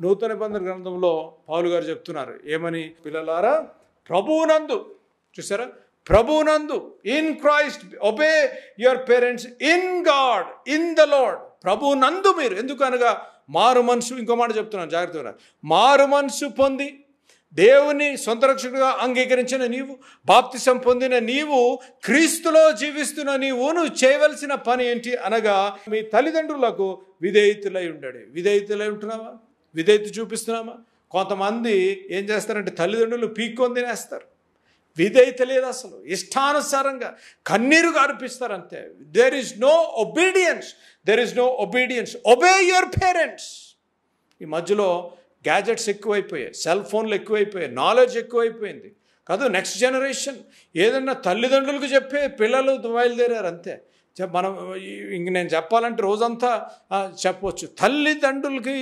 నూతన నిబంధన గ్రంథంలో పౌలు గారు చెప్తున్నారు ఏమని, పిల్లలారా ప్రభువునందు, చూసారా, ప్రభువునందు, in Christ obey your parents in God, in the lord. ప్రభువునందు మీరు, ఎందుకనగా మారు మనసు, ఇంకో మాట చెప్తున్నాను జాగ్రత్తగా, మారు మనసు పొంది దేవుని సొంత రక్షకుడిగా అంగీకరించిన నీవు, బాప్తిసం పొందిన నీవు, క్రీస్తులో జీవిస్తున్న నువ్వు చేయవలసిన పని ఏంటి అనగా మీ తల్లిదండ్రులకు విధేయతులై ఉండాడు. విధేయతులై ఉంటున్నావా? విధేయత చూపిస్తున్నామా? కొంతమంది ఏం చేస్తారంటే తల్లిదండ్రులు పీక్కొని తినేస్తారు. విధేయత లేదు, అసలు ఇష్టానుసారంగా కన్నీరు గారిపిస్తారు అంతే. There is no obedience, there is no obedience. Obey your parents. ఈ మధ్యలో గ్యాజెట్స్ ఎక్కువైపోయాయి, సెల్ ఫోన్లు ఎక్కువైపోయాయి, నాలెడ్జ్ ఎక్కువైపోయింది కాదు. నెక్స్ట్ జనరేషన్ ఏదన్నా తల్లిదండ్రులకు చెప్పే పిల్లలు బయలుదేరారు అంతే. మనం ఇంక నేను చెప్పాలంటే రోజంతా చెప్పవచ్చు. తల్లిదండ్రులకి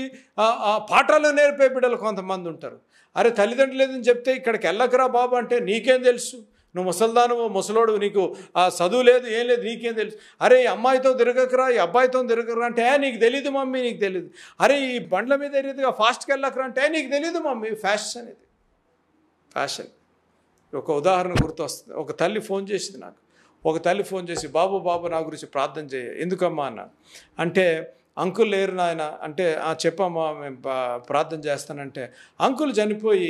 పాఠాలు నేర్పే బిడ్డలు కొంతమంది ఉంటారు. అరే తల్లిదండ్రులు ఏదని చెప్తే ఇక్కడికి వెళ్ళకరా బాబు అంటే నీకేం తెలుసు, నువ్వు ముసల్దాను ముసలోడు, నీకు చదువు లేదు ఏం లేదు, నీకేం తెలుసు. అరే ఈ అమ్మాయితో తిరగకరా, ఈ అబ్బాయితో తిరగకరా అంటే నీకు తెలీదు మమ్మీ, నీకు తెలీదు. అరే ఈ బండ్ల మీద ఎరీదిగా ఫాస్ట్కి వెళ్ళకరా అంటే నీకు తెలీదు మమ్మీ. ఫ్యాషన్ ఇది, ఫ్యాషన్. ఒక ఉదాహరణ గుర్తొస్తుంది. ఒక తల్లి ఫోన్ చేసింది నాకు. ఒక తల్లి ఫోన్ చేసి బాబు నా గురించి ప్రార్థన చేయ. ఎందుకమ్మా అన్న అంటే, అంకుల్ లేరు నాయన అంటే, చెప్పమ్మా మేము ప్రార్థన చేస్తానంటే, అంకుల్ చనిపోయి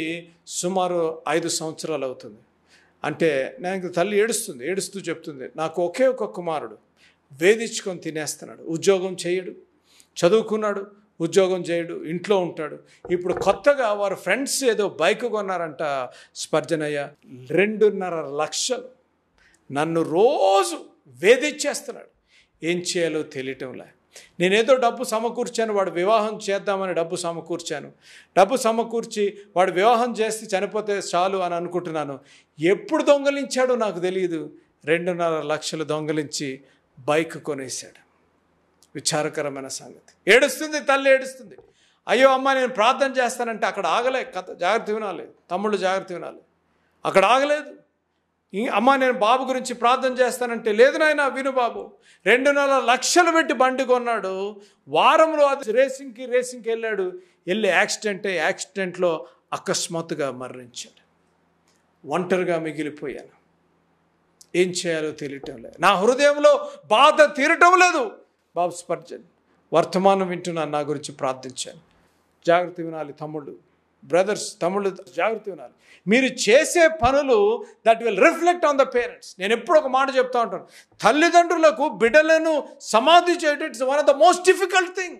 సుమారు 5 సంవత్సరాలు అవుతుంది అంటే, నాకు తల్లి ఏడుస్తూ చెప్తుంది, నాకు ఒకే ఒక కుమారుడు వేధించుకొని తినేస్తున్నాడు, ఉద్యోగం చేయడు, చదువుకున్నాడు, ఉద్యోగం చేయడు, ఇంట్లో ఉంటాడు. ఇప్పుడు కొత్తగా వారి ఫ్రెండ్స్ ఏదో బైక్ కొన్నారంట స్పర్జనయ్య, 2.5 లక్షలు. నన్ను రోజు వేధించేస్తున్నాడు. ఏం చేయాలో తెలియటంలే. నేనేదో డబ్బు సమకూర్చాను, వాడు వివాహం చేద్దామని డబ్బు సమకూర్చి వాడు వివాహం చేసి చనిపోతే చాలు అని అనుకుంటున్నాను. ఎప్పుడు దొంగలించాడో నాకు తెలియదు. 2.5 లక్షలు దొంగలించి బైక్ కొనేశాడు. విచారకరమైన సంగతి. ఏడుస్తుంది తల్లి, ఏడుస్తుంది. అయ్యో అమ్మ నేను ప్రార్థన చేస్తానంటే అక్కడ ఆగలే కథ. జాగ్రత్త వినాలి తమ్ముళ్ళు, జాగ్రత్త వినాలి. అక్కడ ఆగలేదు. అమ్మ నేను బాబు గురించి ప్రార్థన చేస్తానంటే, లేదు నాయన విను బాబు, 2.5 లక్షలు పెట్టి బండి కొన్నాడు. వారంలో అది రేసింగ్కి వెళ్ళాడు. వెళ్ళి యాక్సిడెంట్లో అకస్మాత్తుగా మరణించాడు. ఒంటరిగా మిగిలిపోయాను. ఏం చేయాలో తెలియటం లేదు. నా హృదయంలో బాధ తీరటం లేదు. బాబు స్పర్జన్ వర్తమానం వింటున్నాను, నా గురించి ప్రార్థించాను. జాగ్రత్త వినాలి తమ్ముళ్ళు, బ్రదర్స్, తమ్ముళ్ళు జాగ్రత్త వినాలి. మీరు చేసే పనులు that will reflect on the parents. నేను ఎప్పుడు ఒక మాట చెప్తా ఉంటాను, తల్లిదండ్రులకు బిడ్డలను సమాధి చేయడం it's one of the most difficult thing.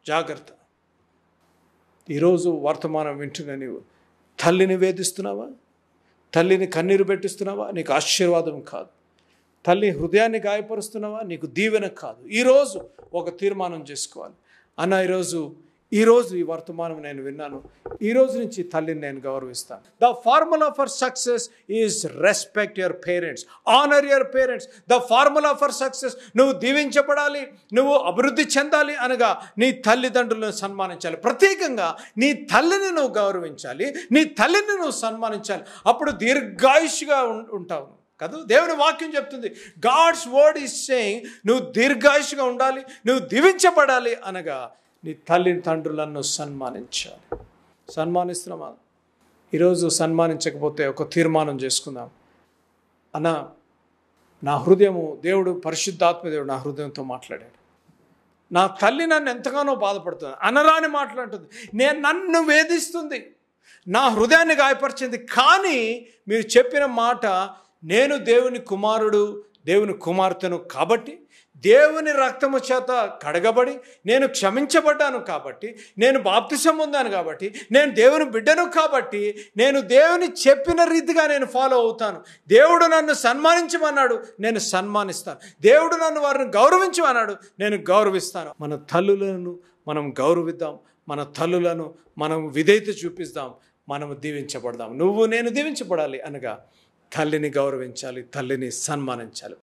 జాగ్రత్త. ఈరోజు వర్తమానం వింటున్న నీవు తల్లిని వేధిస్తున్నావా? తల్లిని కన్నీరు పెట్టిస్తున్నావా? నీకు ఆశీర్వాదం కాదు. తల్లి హృదయాన్ని గాయపరుస్తున్నావా? నీకు దీవెన కాదు. ఈరోజు ఒక తీర్మానం చేసుకోవాలి. అన్న ఈరోజు ఈ వర్తమానం నేను విన్నాను, ఈ రోజు నుంచి తల్లిని నేను గౌరవిస్తాను. The formula for success is respect your parents, honour your parents. The formula for success, నువ్వు దీవించబడాలి, నువ్వు అభివృద్ధి చెందాలి అనగా నీ తల్లిదండ్రులను సన్మానించాలి. ప్రత్యేకంగా నీ తల్లిని నువ్వు గౌరవించాలి, నీ తల్లిని నువ్వు సన్మానించాలి. అప్పుడు దీర్ఘాయుష్గా ఉంటావు కదా. దేవుని వాక్యం చెప్తుంది, గాడ్స్ వర్డ్ ఈజ్ సేయింగ్, నువ్వు దీర్ఘాయుష్గా ఉండాలి, నువ్వు దీవించబడాలి అనగా నీ తండ్రులను సన్మానించాలి. సన్మానిస్తున్నామా? ఈరోజు సన్మానించకపోతే ఒక తీర్మానం చేసుకుందాం. అన్న నా హృదయము, దేవుడు పరిశుద్ధాత్మ దేవుడు నా హృదయంతో మాట్లాడాడు. నా తల్లి నన్ను ఎంతగానో బాధపడుతుంది, అనరాని మాట్లాడుతుంది, నన్ను వేధిస్తుంది, నా హృదయాన్ని గాయపరిచింది. కానీ మీరు చెప్పిన మాట, నేను దేవుని కుమారుడు, దేవుని కుమార్తెను కాబట్టి, దేవుని రక్తము చేత కడగబడి నేను క్షమించబడ్డాను కాబట్టి, నేను బాప్తిసం పొందాను కాబట్టి, నేను దేవుని బిడ్డను కాబట్టి, నేను దేవుని చెప్పిన రీతిగా నేను ఫాలో అవుతాను. దేవుడు నన్ను సన్మానించమన్నాడు, నేను సన్మానిస్తాను. దేవుడు నన్ను వారిని గౌరవించమన్నాడు, నేను గౌరవిస్తాను. మన తల్లులను మనం గౌరవిద్దాం, మన తల్లులను మనం విధేయత చూపిస్తాం, మనము దీవించబడదాం. నువ్వు నేను దీవించబడాలి అనగా తల్లిని గౌరవించాలి, తల్లిని సన్మానించాలి.